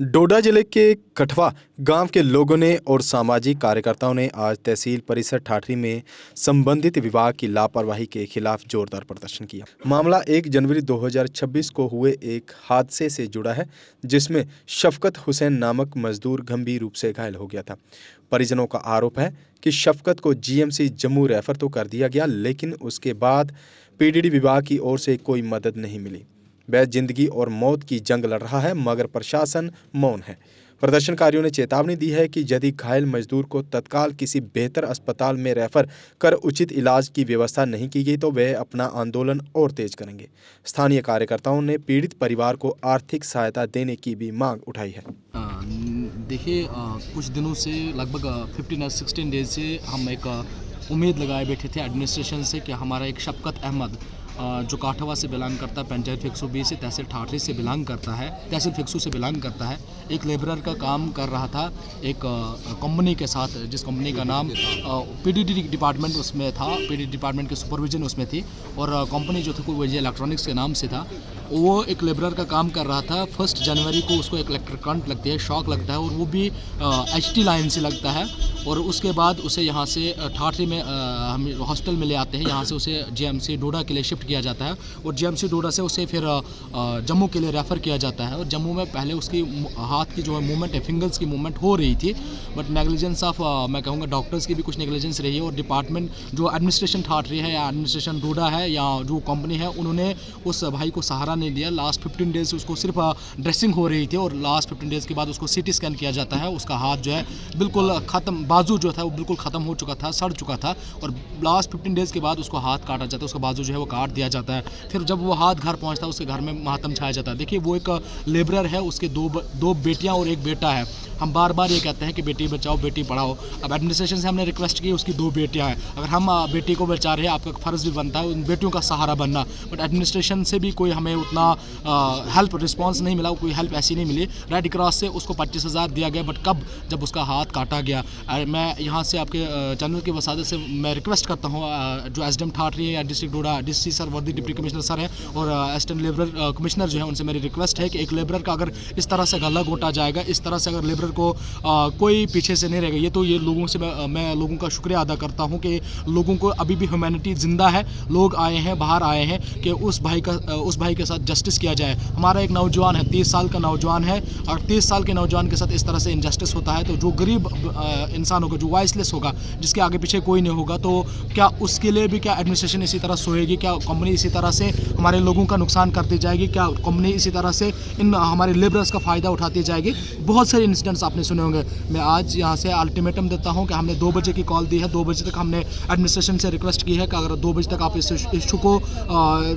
डोडा जिले के कठवा गांव के लोगों ने और सामाजिक कार्यकर्ताओं ने आज तहसील परिसर ठाठरी में संबंधित विभाग की लापरवाही के खिलाफ जोरदार प्रदर्शन किया। मामला 1 जनवरी 2026 को हुए एक हादसे से जुड़ा है, जिसमें शफकत हुसैन नामक मजदूर गंभीर रूप से घायल हो गया था। परिजनों का आरोप है कि शफकत को जीएमसी जम्मू रेफर तो कर दिया गया, लेकिन उसके बाद पीडीडी विभाग की ओर से कोई मदद नहीं मिली। वह जिंदगी और मौत की जंग लड़ रहा है, मगर प्रशासन मौन है। प्रदर्शनकारियों ने चेतावनी दी है कि यदि घायल मजदूर को तत्काल किसी बेहतर अस्पताल में रेफर कर उचित इलाज की व्यवस्था नहीं की गई तो वे अपना आंदोलन और तेज करेंगे। स्थानीय कार्यकर्ताओं ने पीड़ित परिवार को आर्थिक सहायता देने की भी मांग उठाई है। देखिए, कुछ दिनों से लगभग 15-16 डेज से हम एक उम्मीद लगाए बैठे थे एडमिनिस्ट्रेशन से कि हमारा एक शफकत अहमद जो काठवा से बिलोंग करता है, पंचायत 120 से तहसील ठाठरी से बिलोंग करता है, तहसील फिक्सू से बिलोंग करता है, एक लेबरर का काम कर रहा था एक कंपनी के साथ, जिस कंपनी का नाम पीडीडी डिपार्टमेंट उसमें था, पीडीडी डिपार्टमेंट के सुपरविजन उसमें थी, और कंपनी जो थी कोई विजय इलेक्ट्रॉनिक्स के नाम से था। वो एक लेबरर का काम कर रहा था। 1 जनवरी को उसको एक इलेक्ट्रिक करंट लगती है, शॉक लगता है, और वो भी HT लाइन से लगता है। और उसके बाद उसे यहाँ से ठाठरी में हम हॉस्पिटल में ले आते हैं। यहाँ से उसे जीएमसी डोडा के लिए शिफ्ट किया जाता है, और जीएमसी डोडा से उसे फिर जम्मू के लिए रेफ़र किया जाता है। और जम्मू में पहले उसकी हाथ की जो है मूवमेंट है, फिंगर्स की मूवमेंट हो रही थी, बट नेग्लिजेंस ऑफ मैं कहूँगा डॉक्टर्स की भी कुछ नेग्लिजेंस रही है, और डिपार्टमेंट जो एडमिनिस्ट्रेशन ठाठरी है या एडमिनिस्ट्रेशन डोडा है या जो कंपनी है, उन्होंने उस भाई को सहारा नहीं दिया। लास्ट 15 डेज उसको सिर्फ ड्रेसिंग हो रही थी, और लास्ट 15 डेज के बाद उसको CT स्कैन किया जाता है। उसका हाथ जो है बिल्कुल ख़त्म, बाजू जो था वो बिल्कुल ख़त्म हो चुका था, सड़ चुका था, और लास्ट 15 डेज़ के बाद उसको हाथ काटा जाता है, उसका बाजू जो है वो काट दिया जाता है। फिर जब वो हाथ घर पहुंचता है, उसके घर में मातम छाया जाता है। देखिए, वो एक लेबरर है, उसके दो बेटियां और एक बेटा है। हम बार बार ये कहते हैं कि बेटी बचाओ बेटी पढ़ाओ। अब एडमिनिस्ट्रेशन से हमने रिक्वेस्ट की, उसकी 2 बेटियां हैं। अगर हम बेटी को बचा रहे हैं, आपका फ़र्ज़ भी बनता है उन बेटियों का सहारा बनना, बट एडमिनिस्ट्रेशन से भी कोई हमें उतना हेल्प रिस्पॉन्स नहीं मिला, कोई हेल्प ऐसी नहीं मिली। रेड क्रॉस से उसको 25,000 दिया गया, बट कब, जब उसका हाथ काटा गया। मैं यहाँ से आपके चैनल की वसादत से मैं रिक्वेस्ट करता हूँ, जो SDM ठाठरी है या डिस्ट्रिक्ट डोडा DC सर, वर्दी डिप्टी कमिश्नर सर हैं, और असिस्टेंट लेबर कमिश्नर जो है, उनसे मेरी रिक्वेस्ट है कि एक लेबरर का अगर इस तरह से गला घोटा जाएगा, इस तरह से अगर लेबरर को कोई पीछे से नहीं रहेगा, ये लोगों से मैं लोगों का शुक्रिया अदा करता हूँ कि लोगों को अभी भी ह्यूमैनिटी जिंदा है। लोग आए हैं, बाहर आए हैं कि उस भाई के साथ जस्टिस किया जाए। हमारा एक नौजवान है, 30 साल का नौजवान है, और 30 साल के नौजवान के साथ इस तरह से इनजस्टिस होता है, तो जो गरीब इंसान होगा, जो वॉइसलेस होगा, जिसके आगे पीछे कोई नहीं होगा, तो क्या उसके लिए भी क्या एडमिनिस्ट्रेशन इसी तरह सोएगी? क्या कंपनी इसी तरह से हमारे लोगों का नुकसान करती जाएगी? क्या कंपनी इसी तरह से इन हमारे लेबरर्स का फ़ायदा उठाती जाएगी? बहुत सारे इंसिडेंट्स आपने सुने होंगे। मैं आज यहाँ से अल्टीमेटम देता हूँ कि हमने 2 बजे की कॉल दी है। 2 बजे तक हमने एडमिनिस्ट्रेशन से रिक्वेस्ट की है कि अगर 2 बजे तक आप इस इशू को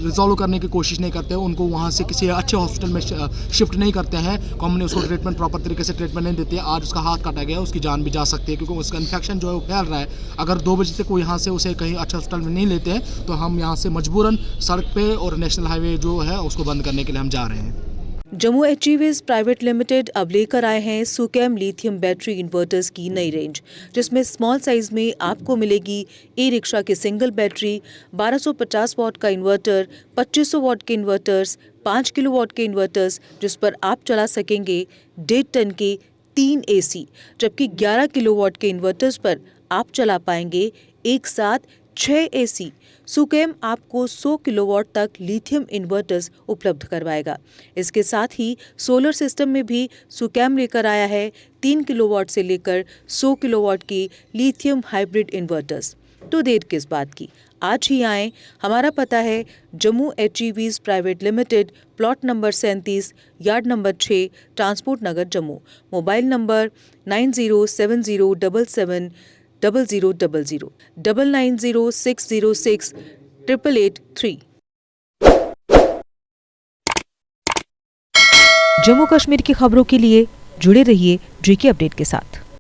रिजॉल्व करने की कोशिश नहीं करते, उनको वहाँ से किसी अच्छे हॉस्पिटल में शिफ्ट नहीं करते हैं, कंपनी उसको ट्रीटमेंट प्रॉपर तरीके से ट्रीटमेंट नहीं देती है, आज उसका हाथ काटा गया, उसकी जान भी जा सकती है, क्योंकि उसका इन्फेक्शन जो है वो फैल रहा है। अगर 2 बजे तक कोई यहाँ से उसे कहीं अच्छे हॉस्पिटल में नहीं लेते हैं, तो हम यहाँ से मजबूरन सड़क पे और नेशनल हाईवे जो है उसको बंद करने के लिए हम जा रहे हैं। जम्मू एचीवीज प्राइवेट लिमिटेड अब लेकर आए हैं सुकैम लिथियम बैटरी इन्वर्टर्स की नई रेंज, जिसमें स्मॉल साइज में आपको मिलेगी ई-रिक्शा की सिंगल बैटरी, 1250 वाट का इन्वर्टर, 2500 वाट के इन्वर्टर्स, 5 किलोवाट के इन्वर्टर्स, जिस पर आप चला सकेंगे 1.5 टन के 3 AC, जबकि 11 किलोवाट के इन्वर्टर्स पर आप चला पाएंगे एक साथ 6 AC। सुकैम आपको 100 किलोवाट तक लिथियम इन्वर्टर्स उपलब्ध करवाएगा। इसके साथ ही सोलर सिस्टम में भी सुकैम लेकर आया है 3 किलोवाट से लेकर 100 किलोवाट की लिथियम हाइब्रिड इन्वर्टर्स। तो देर किस बात की, आज ही आएँ। हमारा पता है Jammu HEVs private limited, plot number 37, yard number 6, transport Nagar Jammu. Mobile number 9070770000, 9906068883। Jammu Kashmir की खबरों के लिए जुड़े रहिए GK अपडेट के साथ।